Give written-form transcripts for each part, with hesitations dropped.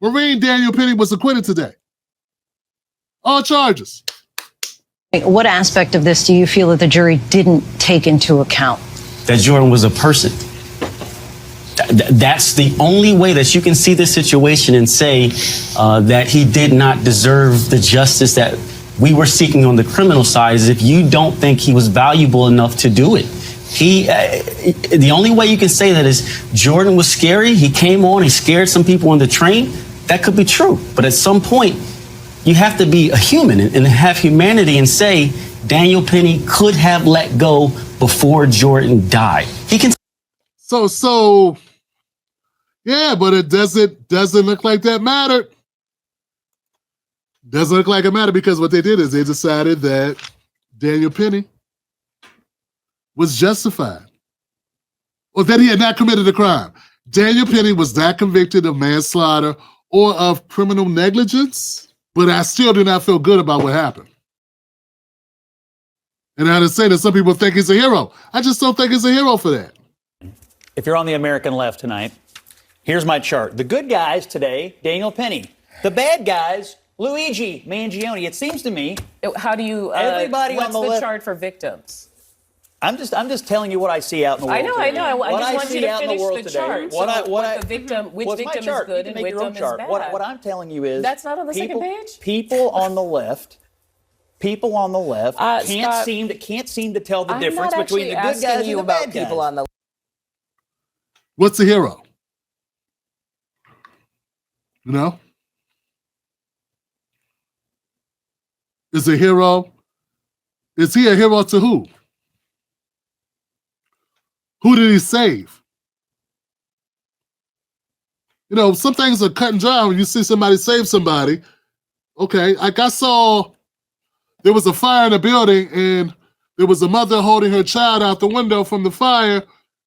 Marine Daniel Penny was acquitted today. All charges. What aspect of this do you feel that the jury didn't take into account? That Jordan was a person. That's the only way that you can see this situation and say that he did not deserve the justice that we were seeking on the criminal side, is if you don't think he was valuable enough to do it. The only way you can say that is Jordan was scary. He came on, he scared some people on the train. That could be true. But at some point, you have to be a human and have humanity and say Daniel Penny could have let go before Jordan died. He can. So, yeah, but it doesn't look like that mattered. Doesn't look like it mattered, because what they did is they decided that Daniel Penny was justified, or that he had not committed a crime. Daniel Penny was not convicted of manslaughter or of criminal negligence, but I still do not feel good about what happened. And I understand that some people think he's a hero. I just don't think he's a hero for that. If you're on the American left tonight, here's my chart. The good guys today, Daniel Penny. The bad guys, Luigi Mangione. It seems to me. How do you? Everybody what's on the the left, chart for victims? I'm just telling you what I see out in the world. I know. What I just want you to finish the today. chart. Which victim is good and which victim is bad. What I'm telling you is that's not on the second page. People on the left can't Scott, seem to tell the difference between the good guys and the bad guys. People on the. What's a hero? You know? Is he a hero to who? Who did he save? You know, some things are cut and dry when you see somebody save somebody. Okay, like I saw there was a fire in a building and there was a mother holding her child out the window from the fire,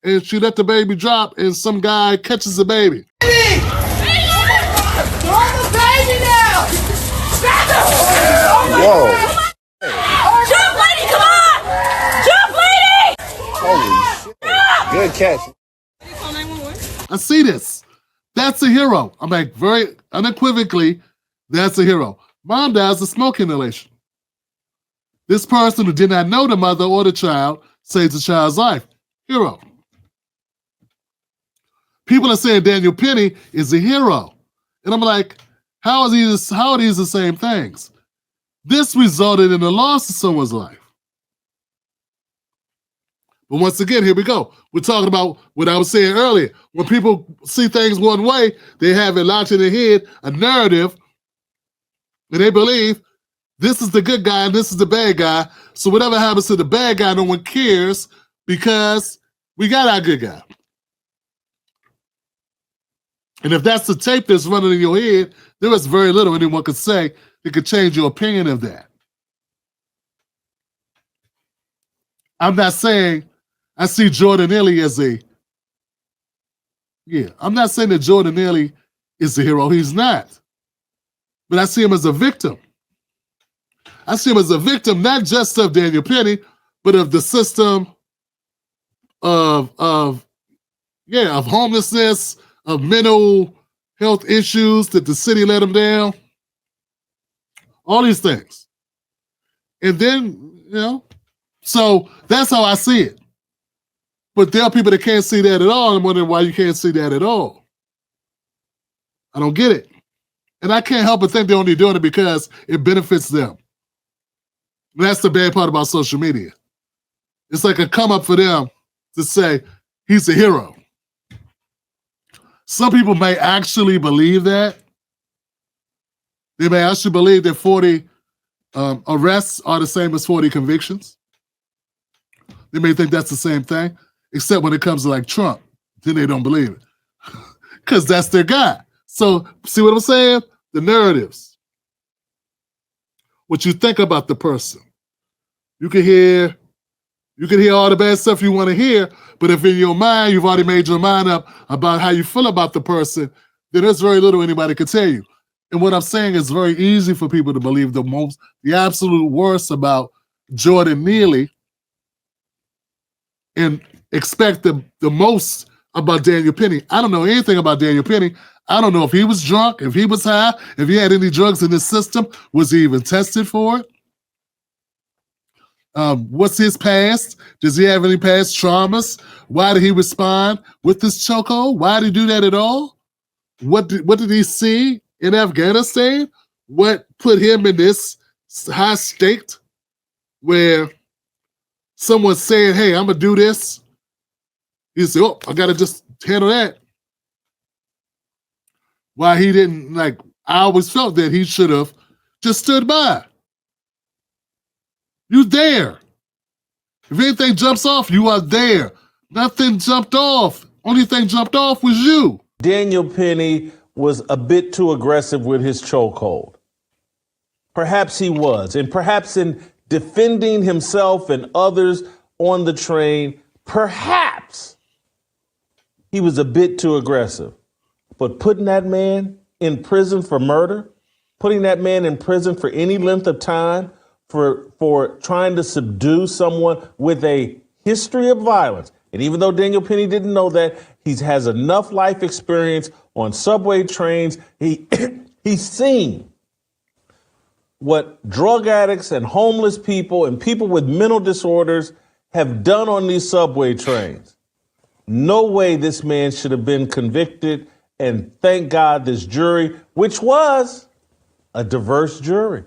and she let the baby drop, and some guy catches the baby. Baby! Throw the baby now! Stop it! Whoa. Jump, lady, come on! Jump, lady! Holy shit. Good catch. I see this. That's a hero. I'm like, very unequivocally, that's a hero. Mom dies of smoke inhalation. This person who did not know the mother or the child saves the child's life. Hero. People are saying Daniel Penny is a hero. And I'm like, how are these the same things? This resulted in the loss of someone's life. But once again, here we go. We're talking about what I was saying earlier. When people see things one way, they have it locked in their head, a narrative, and they believe this is the good guy and this is the bad guy. So whatever happens to the bad guy, no one cares because we got our good guy. And if that's the tape that's running in your head, there is very little anyone could say that could change your opinion of that. I'm not saying I see Jordan Neely as I'm not saying that Jordan Neely is a hero. He's not. But I see him as a victim. I see him as a victim, not just of Daniel Penny, but of the system of homelessness, of mental health issues that the city let him down. All these things. And then, so that's how I see it. But there are people that can't see that at all. I'm wondering why you can't see that at all. I don't get it. And I can't help but think they're only doing it because it benefits them. And that's the bad part about social media. It's like a come up for them to say, he's a hero. Some people may actually believe that. They may actually believe that 40 arrests are the same as 40 convictions. They may think that's the same thing, except when it comes to like Trump, then they don't believe it. Because that's their guy. So, see what I'm saying? The narratives. What you think about the person. You can hear all the bad stuff you want to hear, but if in your mind you've already made your mind up about how you feel about the person, then there's very little anybody can tell you. And what I'm saying is very easy for people to believe the absolute worst about Jordan Neely and expect the most about Daniel Penny. I don't know anything about Daniel Penny. I don't know if he was drunk, if he was high, if he had any drugs in his system. Was he even tested for it? What's his past? Does he have any past traumas? Why did he respond with this chokehold? Why did he do that at all? What did he see in Afghanistan? What put him in this high state where someone's saying, hey, I'm going to do this? He said, oh, I got to just handle that. Why he didn't, I always felt that he should have just stood by. You there. If anything jumps off, you are there. Nothing jumped off. Only thing jumped off was you. Daniel Penny was a bit too aggressive with his chokehold. Perhaps he was. And perhaps in defending himself and others on the train, perhaps he was a bit too aggressive. But putting that man in prison for murder, putting that man in prison for any length of time, for trying to subdue someone with a history of violence. And even though Daniel Penny didn't know that, he has enough life experience on subway trains. He's seen what drug addicts and homeless people and people with mental disorders have done on these subway trains. No way this man should have been convicted. And thank God this jury, which was a diverse jury.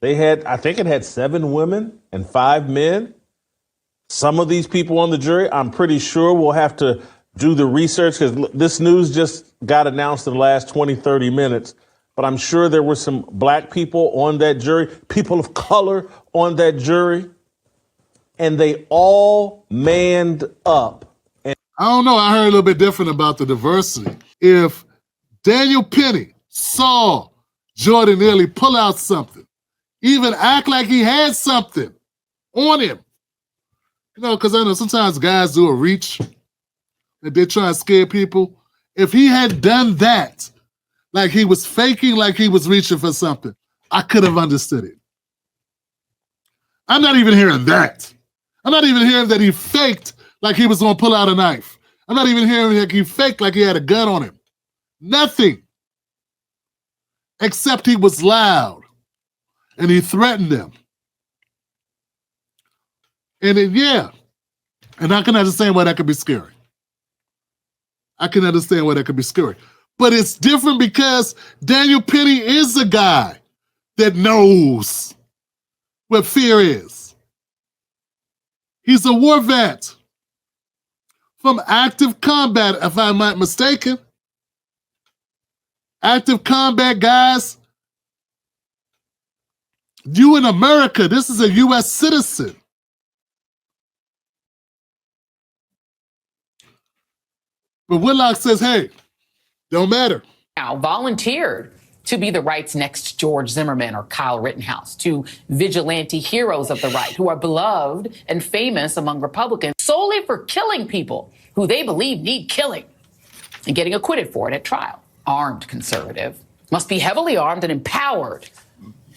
I think it had 7 women and 5 men. Some of these people on the jury, I'm pretty sure we'll have to do the research because this news just got announced in the last 20, 30 minutes. But I'm sure there were some black people on that jury, people of color on that jury, and they all manned up. I don't know. I heard a little bit different about the diversity. If Daniel Penny saw Jordan Neely pull out something, even act like he had something on him, because I know sometimes guys do a reach that they're trying to scare people. If he had done that, like he was faking, like he was reaching for something, I could have understood it. I'm not even hearing that. I'm not even hearing that he faked like he was going to pull out a knife. I'm not even hearing like he faked like he had a gun on him. Nothing. Except he was loud and he threatened them. And and I can understand why that could be scary. But it's different because Daniel Penny is a guy that knows what fear is. He's a war vet from active combat, if I'm not mistaken. Active combat guys. You in America, this is a U.S. citizen. But Whitlock says, hey, don't matter. Now volunteered to be the right's next George Zimmerman or Kyle Rittenhouse, two vigilante heroes of the right who are beloved and famous among Republicans solely for killing people who they believe need killing and getting acquitted for it at trial. Armed conservative must be heavily armed and empowered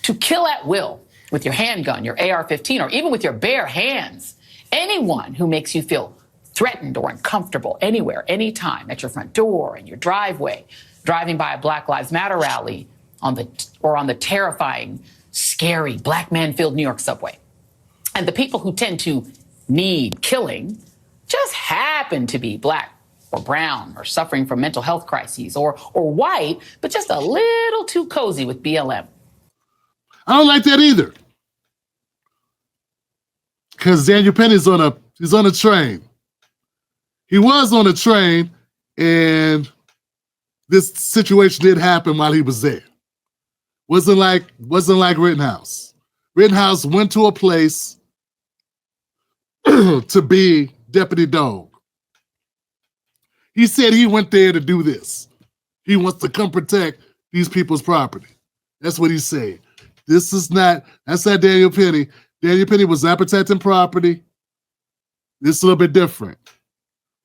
to kill at will with your handgun, your AR-15, or even with your bare hands. Anyone who makes you feel threatened or uncomfortable anywhere, anytime, at your front door, in your driveway, driving by a Black Lives Matter rally, on the terrifying, scary, black man-filled New York subway. And the people who tend to need killing just happen to be black or brown or suffering from mental health crises or white, but just a little too cozy with BLM. I don't like that either. Because Daniel Penny's on a train. He was on a train, and this situation did happen while he was there. Wasn't like Rittenhouse. Rittenhouse went to a place to be deputy dog. He said he went there to do this. He wants to come protect these people's property. That's what he said. That's not Daniel Penny. Daniel Penny was not protecting property. This is a little bit different.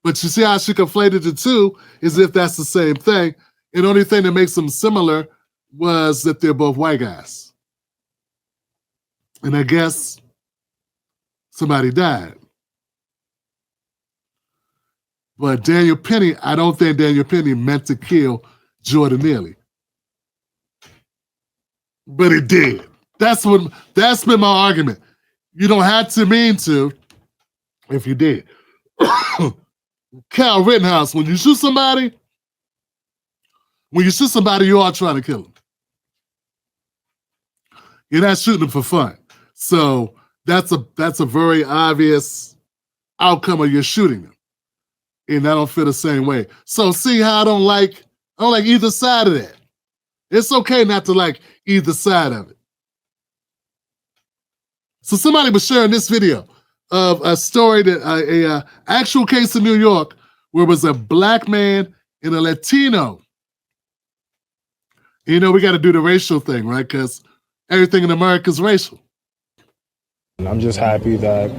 But you see how she conflated the two as if that's the same thing. And the only thing that makes them similar was that they're both white guys. And I guess somebody died. But Daniel Penny, I don't think Daniel Penny meant to kill Jordan Neely. But it did. That's been my argument. You don't have to mean to if you did. Kyle Rittenhouse, when you shoot somebody, you are trying to kill them. You're not shooting them for fun. So that's a very obvious outcome of your shooting them. And I don't feel the same way. So see how I don't like either side of that. It's okay not to like either side of it. So somebody was sharing this video of a story that a actual case in New York where it was a black man and a Latino. You know, we got to do the racial thing, right? Because everything in America is racial. I'm just happy that,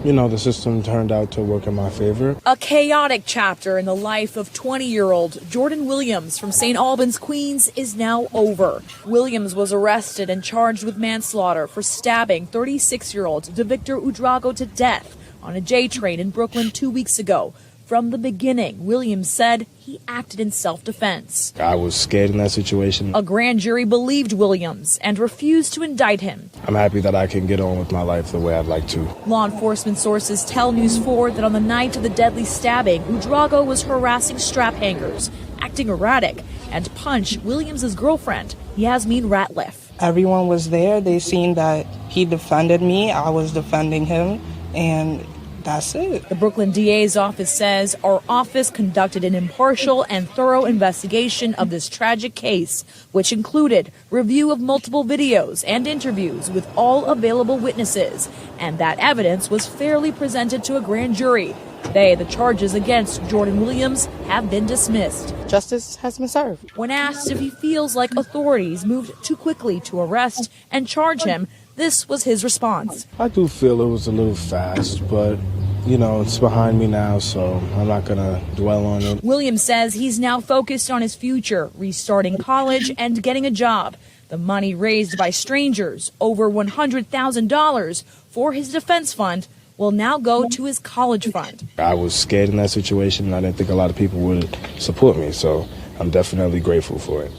the system turned out to work in my favor. A chaotic chapter in the life of 20-year-old Jordan Williams from St. Albans, Queens is now over. Williams was arrested and charged with manslaughter for stabbing 36-year-old DeVictor Udrago to death on a J train in Brooklyn 2 weeks ago. From the beginning, Williams said he acted in self-defense. I was scared in that situation. A grand jury believed Williams and refused to indict him. I'm happy that I can get on with my life the way I'd like to. Law enforcement sources tell News 4 that on the night of the deadly stabbing, Udrago was harassing strap hangers, acting erratic, and punched Williams' girlfriend, Yasmin Ratliff. Everyone was there. They seen that he defended me. I was defending him, and that's it. The Brooklyn DA's office says our office conducted an impartial and thorough investigation of this tragic case, which included review of multiple videos and interviews with all available witnesses, and that evidence was fairly presented to a grand jury. Today, the charges against Jordan Williams have been dismissed. Justice has been served. When asked if he feels like authorities moved too quickly to arrest and charge him, this was his response. I do feel it was a little fast, but, it's behind me now, so I'm not going to dwell on it. Williams says he's now focused on his future, restarting college and getting a job. The money raised by strangers, over $100,000 for his defense fund, will now go to his college fund. I was scared in that situation, and I didn't think a lot of people would support me, so I'm definitely grateful for it.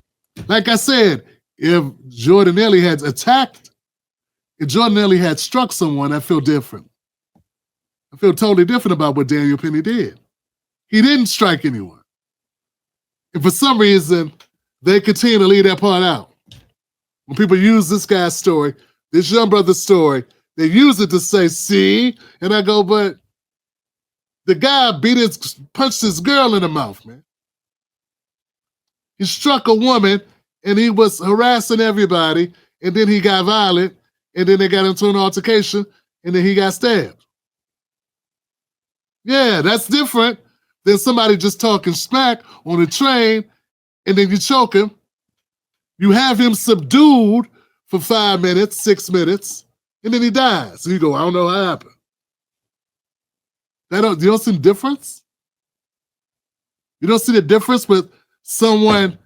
Like I said, if Jordan Neely had struck someone, I feel different. I feel totally different about what Daniel Penny did. He didn't strike anyone. And for some reason, they continue to leave that part out. When people use this guy's story, this young brother's story, they use it to say, see? And I go, but the guy punched his girl in the mouth, man. He struck a woman, and he was harassing everybody, and then he got violent, and then they got into an altercation, and then he got stabbed. Yeah, that's different than somebody just talking smack on a train, and then you choke him. You have him subdued for 5 minutes, 6 minutes, and then he dies. So you go, I don't know how happened. You don't see the difference? You don't see the difference with someone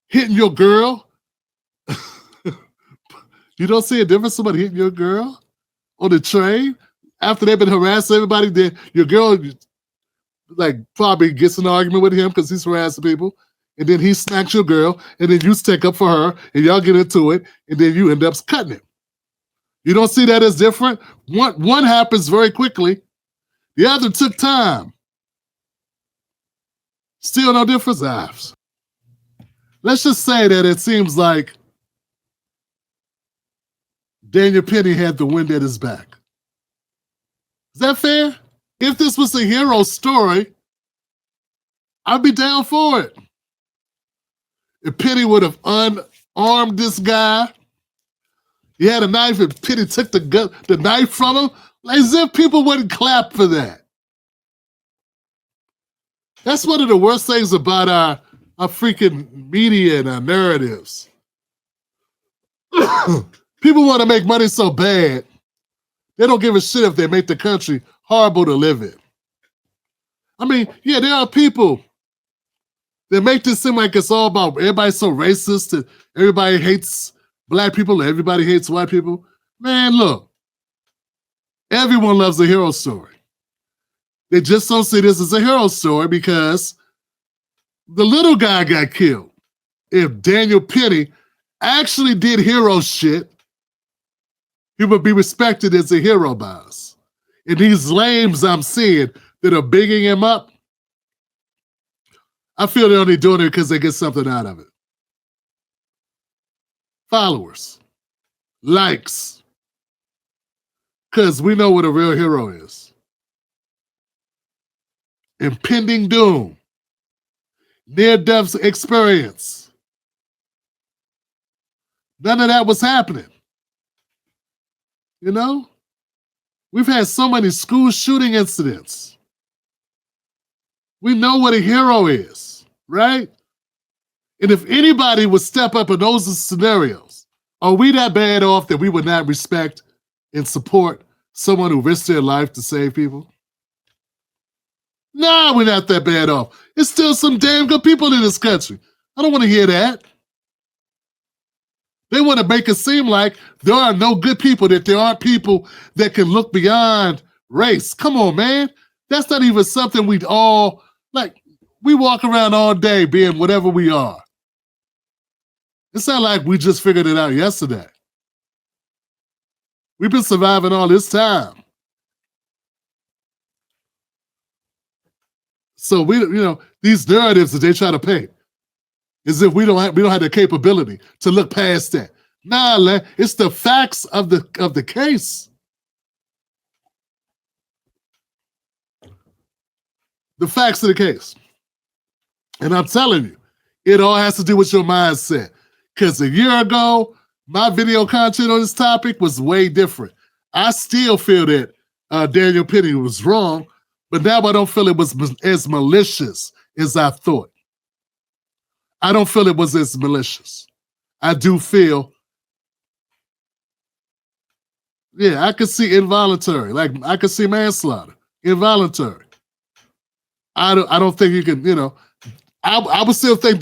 hitting your girl? You don't see a difference somebody hitting your girl on the train? After they've been harassing everybody, then your girl probably gets in an argument with him because he's harassing people, and then he smacks your girl, and then you stick up for her, and y'all get into it, and then you end up cutting him. You don't see that as different? One happens very quickly. The other took time. Still no difference? Let's just say that it seems like Daniel Penny had the wind at his back. Is that fair? If this was a hero story, I'd be down for it. If Penny would have unarmed this guy, he had a knife and Penny took the knife from him, as if people wouldn't clap for that. That's one of the worst things about our freaking media and our narratives. People want to make money so bad, they don't give a shit if they make the country horrible to live in. I mean, yeah, there are people that make this seem like it's all about everybody's so racist and everybody hates black people and everybody hates white people. Man, look, everyone loves a hero story. They just don't see this as a hero story because the little guy got killed. If Daniel Penny actually did hero shit, he would be respected as a hero by us. And these lames I'm seeing that are bigging him up, I feel they're only doing it because they get something out of it. Followers, likes, because we know what a real hero is. Impending doom, near-death experience. None of that was happening. You know? We've had so many school shooting incidents. We know what a hero is, right? And if anybody would step up in those scenarios, are we that bad off that we would not respect and support someone who risked their life to save people? Nah, we're not that bad off. There's still some damn good people in this country. I don't want to hear that. They want to make it seem like there are no good people, that there aren't people that can look beyond race. Come on, man. That's not even something we'd all, like, we walk around all day being whatever we are. It's not like we just figured it out yesterday. We've been surviving all this time. So these narratives that they try to paint, as if we don't have the capability to look past that. Nah, it's the facts of the case. The facts of the case. And I'm telling you, it all has to do with your mindset. Because a year ago, my video content on this topic was way different. I still feel that Daniel Penny was wrong, but now I don't feel it was as malicious as I thought. I don't feel it was as malicious. I do feel, I could see involuntary. Like, I could see manslaughter, involuntary. I don't think you can, I would still think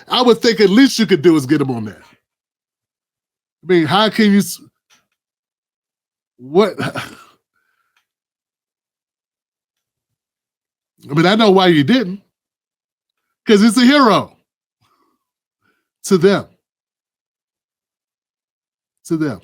I would think at least you could do is get him on that. I mean, how can you, what? I mean, I know why you didn't. Because he's a hero. To them. To them.